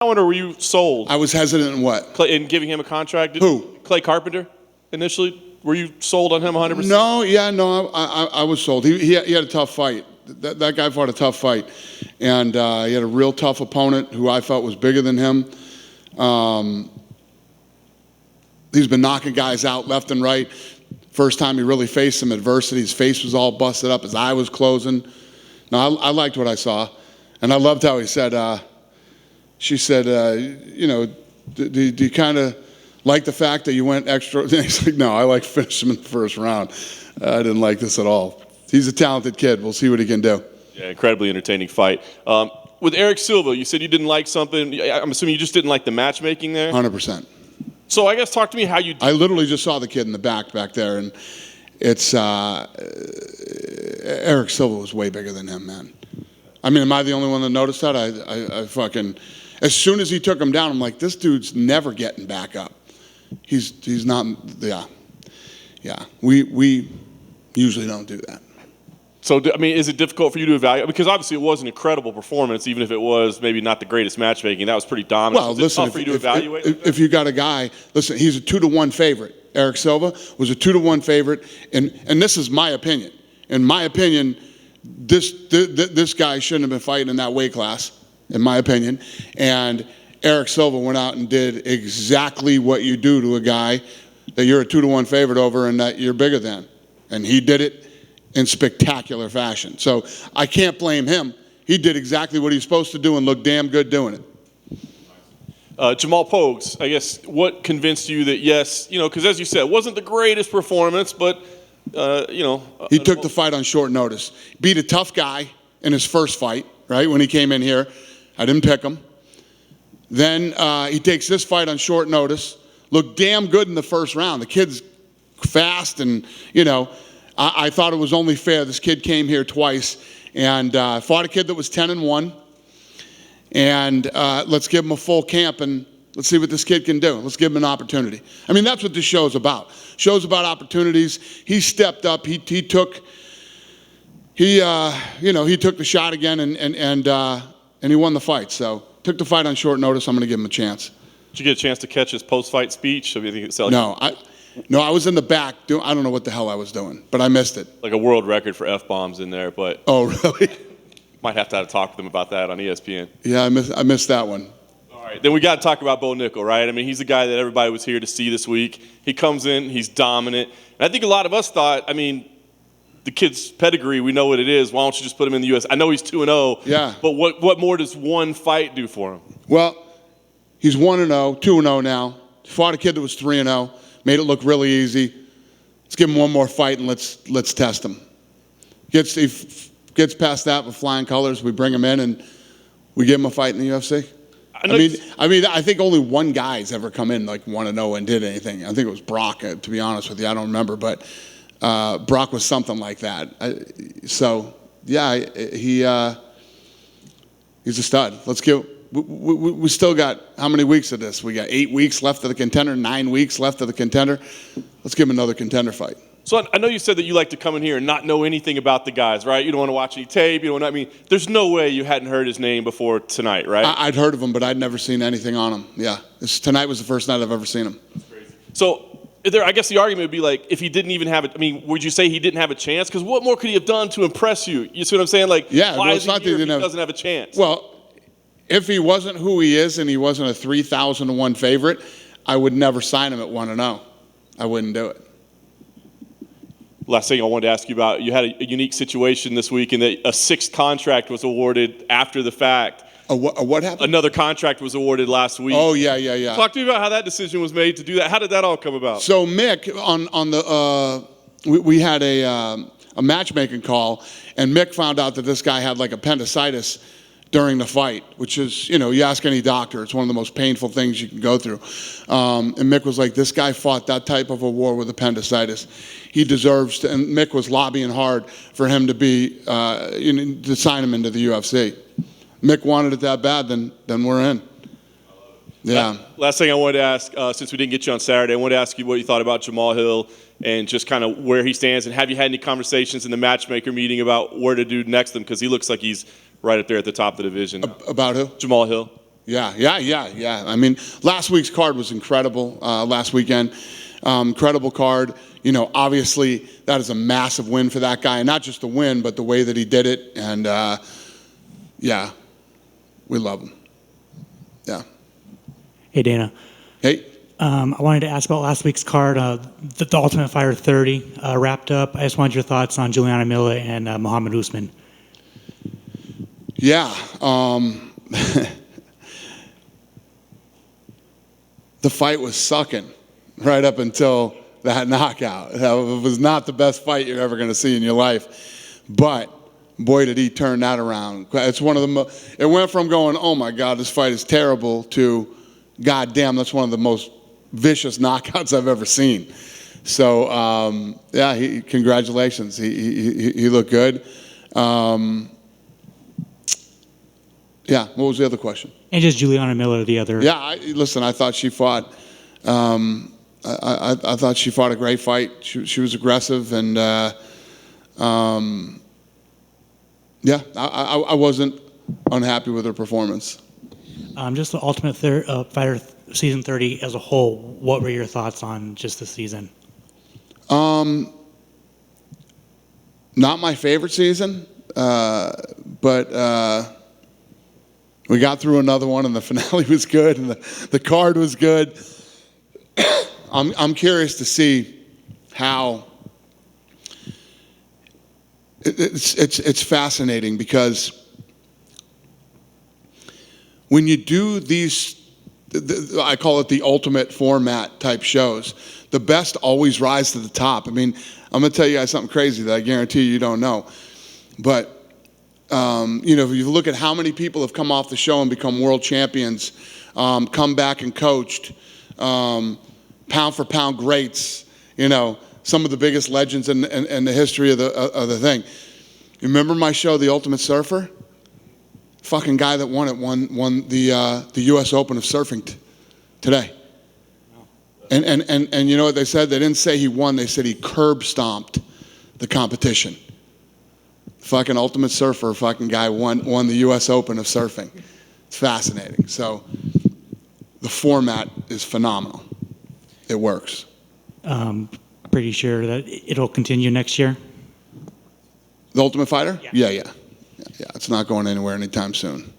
Or were you sold? I was hesitant in what? In giving him a contract? Who? Clay Carpenter, initially? Were you sold on him 100%? No, I was sold. He had a tough fight. That guy fought a tough fight. And he had a real tough opponent who I felt was bigger than him. He's been knocking guys out left and right. First time he really faced some adversity, his face was all busted up, his eye was closing. No, I liked what I saw. And I loved how he said, she said, do you kind of like the fact that you went extra? And he's like, no, I like finishing him in the first round. I didn't like this at all. He's a talented kid. We'll see what he can do. Yeah, incredibly entertaining fight. With Eric Silva, you said you didn't like something. I'm assuming you just didn't like the matchmaking there? 100%. So I guess talk to me how you... I literally just saw the kid in the back there, and it's... Eric Silva was way bigger than him, man. I mean, am I the only one that noticed that? I fucking... As soon as he took him down, I'm like, this dude's never getting back up. He's not... Yeah. We usually don't do that. So, I mean, is it difficult for you to evaluate? Because obviously it was an incredible performance, even if it was maybe not the greatest matchmaking. That was pretty dominant. Well, listen, tough for you to evaluate? If you got a guy, listen, he's a 2-to-1 favorite. Eric Silva was a 2-to-1 favorite, and this is my opinion. In my opinion, this guy shouldn't have been fighting in that weight class, in my opinion. And Eric Silva went out and did exactly what you do to a guy that you're a 2-to-1 favorite over and that you're bigger than. And he did it in spectacular fashion. So I can't blame him. He did exactly what he's supposed to do and looked damn good doing it. Jamal Pogues, I guess, what convinced you that, yes, because as you said, it wasn't the greatest performance, but, He took the fight on short notice. Beat a tough guy in his first fight, right, when he came in here. I didn't pick him. Then he takes this fight on short notice. Looked damn good in the first round. The kid's fast and, I thought it was only fair. This kid came here twice and fought a kid that was 10-1. And let's give him a full camp and let's see what this kid can do. Let's give him an opportunity. I mean, that's what this show's about. Show's about opportunities. He stepped up. He took the shot again and he won the fight. So took the fight on short notice. I'm going to give him a chance. Did you get a chance to catch his post-fight speech? No, I was in the back. I don't know what the hell I was doing, but I missed it. Like a world record for F-bombs in there, but... Oh, really? Might have to talk to them about that on ESPN. Yeah, I missed that one. All right, then we got to talk about Bo Nickal, right? I mean, he's the guy that everybody was here to see this week. He comes in, he's dominant. And I think a lot of us thought, the kid's pedigree, we know what it is. Why don't you just put him in the U.S.? I know he's 2-0. Yeah. But what more does one fight do for him? Well, he's 1-0, 2-0 now. Fought a kid that was 3-0. Made it look really easy. Let's give him one more fight and let's test him. Gets past that with flying colors. We bring him in and we give him a fight in the UFC. I think only one guy's ever come in like 1-0 and did anything. I think it was Brock. To be honest with you, I don't remember, but Brock was something like that. He's a stud. We still got how many weeks of this? We got 8 weeks left of the Contender, 9 weeks left of the Contender. Let's give him another Contender fight. So I know you said that you like to come in here and not know anything about the guys, right? You don't want to watch any tape. There's no way you hadn't heard his name before tonight, right? I'd heard of him, but I'd never seen anything on him. Yeah, tonight was the first night I've ever seen him. That's crazy. So I guess the argument would be like, if he didn't even have it, would you say he didn't have a chance? Because what more could he have done to impress you? You see what I'm saying? Like, why is he here if he doesn't have a chance? Well, if he wasn't who he is and he wasn't a 3,000-1 favorite, I would never sign him at 1-0. I wouldn't do it. Last thing I wanted to ask you about, you had a unique situation this week in that a sixth contract was awarded after the fact. What happened? Another contract was awarded last week. Oh, yeah. Talk to me about how that decision was made to do that. How did that all come about? So Mick, we had a matchmaking call, and Mick found out that this guy had like appendicitis during the fight, which is, you ask any doctor, it's one of the most painful things you can go through. And Mick was like, this guy fought that type of a war with appendicitis. He deserves to, and Mick was lobbying hard for him to be, to sign him into the UFC. Mick wanted it that bad, then we're in. Yeah. Last thing I wanted to ask, since we didn't get you on Saturday, I wanted to ask you what you thought about Jamal Hill and just kind of where he stands, and have you had any conversations in the matchmaker meeting about where to do next to him? Because he looks like he's right up there at the top of the division. About who? Jamal Hill. Yeah. I mean, last week's card was incredible. Last weekend, incredible card. You know, obviously that is a massive win for that guy, and not just the win, but the way that he did it. And yeah, we love him. Yeah. Hey, Dana. Hey. I wanted to ask about last week's card, the Ultimate Fighter 30 wrapped up. I just wanted your thoughts on Giuliani Miller and Muhammad Usman. Yeah. The fight was sucking right up until that knockout. It was not the best fight you're ever going to see in your life. But boy, did he turn that around. It's one of the it went from going, oh my God, this fight is terrible, to God damn, that's one of the most vicious knockouts I've ever seen. So yeah, congratulations. He looked good. Yeah, what was the other question? And just Giuliani Miller, the other. Yeah, listen, I thought she fought. I thought she fought a great fight. She was aggressive, and yeah, I wasn't unhappy with her performance. Just the Ultimate Fighter Season 30 as a whole, what were your thoughts on just the season? Not my favorite season, but we got through another one, and the finale was good, and the card was good. I'm curious to see how it's fascinating, because when you do these, I call it the ultimate format type shows, the best always rise to the top. I mean, I'm going to tell you guys something crazy that I guarantee you don't know. But, you know, if you look at how many people have come off the show and become world champions, come back and coached, pound for pound greats, you know, some of the biggest legends in the history of the thing. You remember my show, The Ultimate Surfer? Fucking guy that won it won the U.S. Open of surfing today. And you know what they said? They didn't say he won. They said he curb stomped the competition. Fucking Ultimate Surfer, fucking guy won the U.S. Open of surfing. It's fascinating. So the format is phenomenal. It works. Pretty sure that it'll continue next year? The Ultimate Fighter? Yeah. Yeah. It's not going anywhere anytime soon.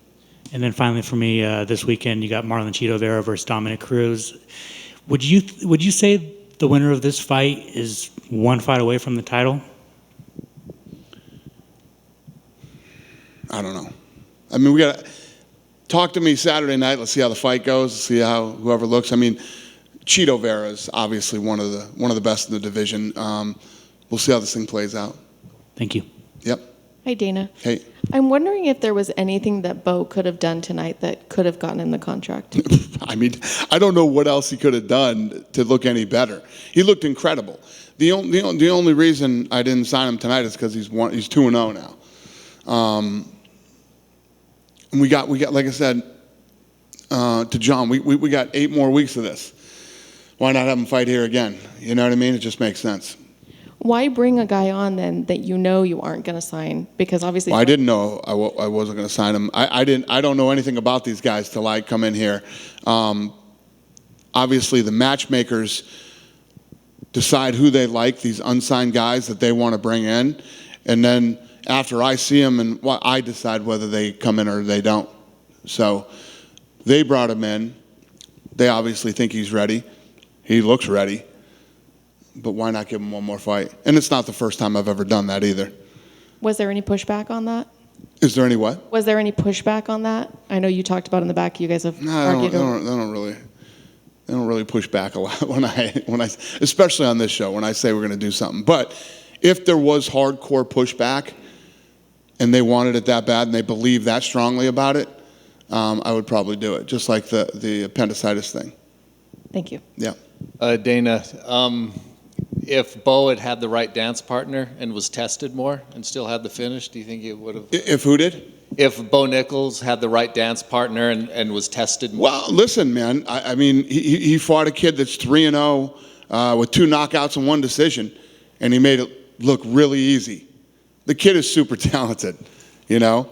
And then finally for me, this weekend, you got Marlon Chitovera versus Dominic Cruz. Would you say the winner of this fight is one fight away from the title? I don't know. I mean, we got to talk to me Saturday night. Let's see how the fight goes. See how whoever looks. I mean, Chitovera is obviously one of the best in the division. We'll see how this thing plays out. Thank you. Yep. Hi, Dana. Hey. I'm wondering if there was anything that Bo could have done tonight that could have gotten in the contract. I mean, I don't know what else he could have done to look any better. He looked incredible. The only reason I didn't sign him tonight is because he's 2-0 now. And we got like I said to John, we got 8 more weeks of this. Why not have him fight here again? You know what I mean? It just makes sense. Why bring a guy on then that you know you aren't going to sign? Because obviously, well, I didn't know I wasn't going to sign him. I don't know anything about these guys till I come in here. Obviously, the matchmakers decide who they like, these unsigned guys that they want to bring in, and then after I see them, and I decide whether they come in or they don't. So they brought him in. They obviously think he's ready. He looks ready. But why not give him one more fight? And it's not the first time I've ever done that either. Was there any pushback on that? Is there any what? Was there any pushback on that? I know you talked about in the back. You guys have argued. They don't really push back a lot when I, especially on this show when I say we're going to do something. But if there was hardcore pushback, and they wanted it that bad, and they believe that strongly about it, I would probably do it. Just like the appendicitis thing. Thank you. Yeah. Dana, if Bo had the right dance partner and was tested more and still had the finish, do you think it would have? If who did? If Bo Nickal had the right dance partner and was tested more? Well, listen, man. I mean, he fought a kid that's 3-0 with 2 knockouts and 1 decision, and he made it look really easy. The kid is super talented, you know.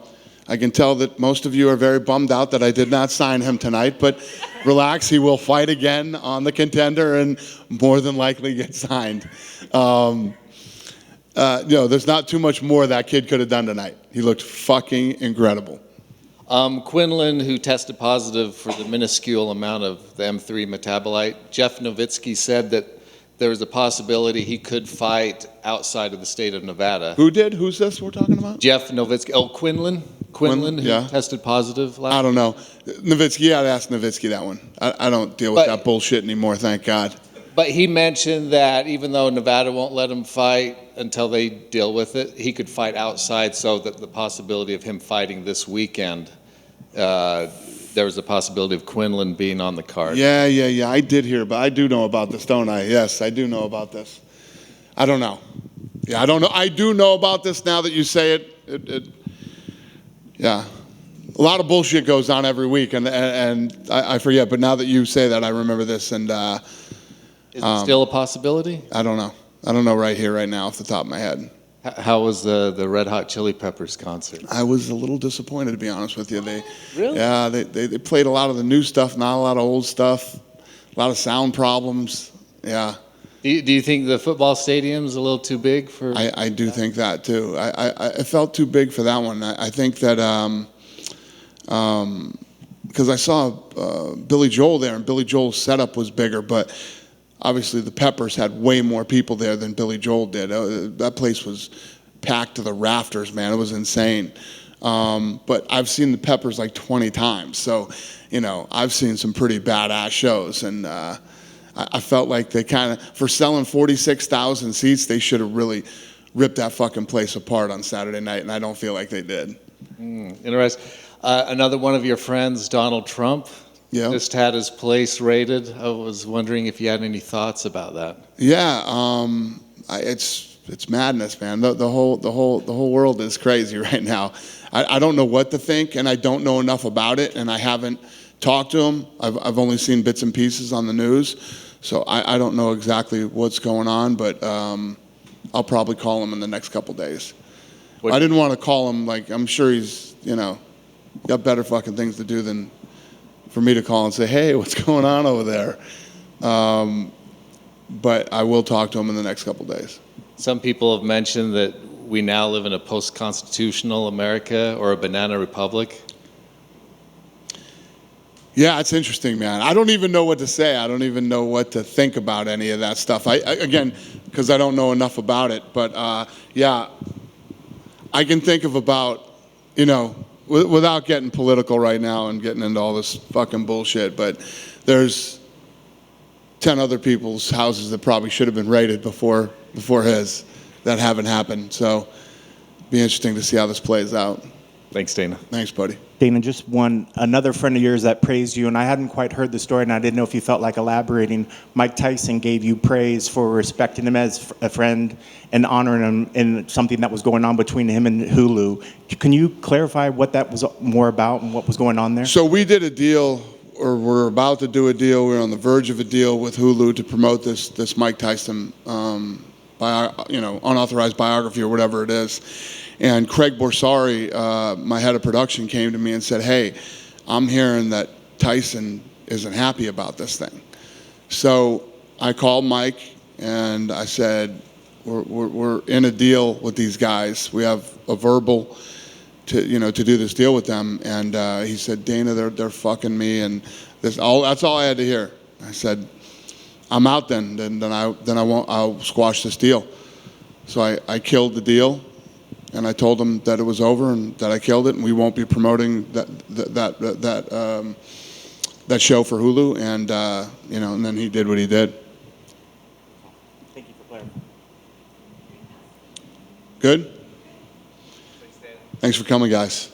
I can tell that most of you are very bummed out that I did not sign him tonight, but relax, he will fight again on the Contender and more than likely get signed. There's not too much more that kid could have done tonight. He looked fucking incredible. Quinlan, who tested positive for the minuscule amount of the M3 metabolite, Jeff Nowitzki said that there was a possibility he could fight outside of the state of Nevada. Who did? Who's this we're talking about? Jeff Nowitzki. Oh, Quinlan, who yeah. tested positive last I don't know. Nowitzki, I'd ask Nowitzki that one. I don't deal with that bullshit anymore, thank God. But he mentioned that even though Nevada won't let him fight until they deal with it, he could fight outside, so that the possibility of him fighting this weekend, there was a possibility of Quinlan being on the card. Yeah. I did hear, but I do know about this, don't I? Yes, I do know about this. I don't know. Yeah, I don't know. I do know about this now that you say it. Yeah. A lot of bullshit goes on every week, and I forget, but now that you say that, I remember this, and Is it still a possibility? I don't know. I don't know right here, right now, off the top of my head. How was the Red Hot Chili Peppers concert? I was a little disappointed, to be honest with you. Really? Yeah, they played a lot of the new stuff, not a lot of old stuff, a lot of sound problems. Yeah. Do you think the football stadium's a little too big for? I do think that too. I felt too big for that one. I think that because I saw Billy Joel there, and Billy Joel's setup was bigger, but obviously the Peppers had way more people there than Billy Joel did. That place was packed to the rafters, man. It was insane. But I've seen the Peppers like 20 times, so I've seen some pretty badass shows, and I felt like they kind of, for selling 46,000 seats, they should have really ripped that fucking place apart on Saturday night, and I don't feel like they did. Interesting. Another one of your friends, Donald Trump, just had his place raided. I was wondering if you had any thoughts about that. Yeah, it's madness, man. The whole world is crazy right now. I don't know what to think, and I don't know enough about it, and I haven't talked to him. I've only seen bits and pieces on the news. So I don't know exactly what's going on, but I'll probably call him in the next couple days. I didn't want to call him, like, I'm sure he's, got better fucking things to do than for me to call and say, hey, what's going on over there? But I will talk to him in the next couple days. Some people have mentioned that we now live in a post-constitutional America or a banana republic. Yeah, it's interesting, man. I don't even know what to say. I don't even know what to think about any of that stuff. Again, because I don't know enough about it. But yeah, I can think of about, without getting political right now and getting into all this fucking bullshit, but there's 10 other people's houses that probably should have been raided before his that haven't happened. So it'll be interesting to see how this plays out. Thanks, Dana. Thanks, buddy. Dana, just another friend of yours that praised you, and I hadn't quite heard the story, and I didn't know if you felt like elaborating. Mike Tyson gave you praise for respecting him as a friend and honoring him in something that was going on between him and Hulu. Can you clarify what that was more about and what was going on there? So we did a deal, or we're about to do a deal. We're on the verge of a deal with Hulu to promote this Mike Tyson, unauthorized biography or whatever it is. And Craig Borsari, my head of production, came to me and said, hey, I'm hearing that Tyson isn't happy about this thing. So I called Mike and I said, we're in a deal with these guys. We have a verbal to do this deal with them. And he said, Dana, they're fucking me. And that's all I had to hear. I said, I'm out then I'll squash this deal. So I killed the deal. And I told him that it was over and that I killed it, and we won't be promoting that show for Hulu. And and then he did what he did. Thank you for clarifying. Good. Thanks for coming, guys.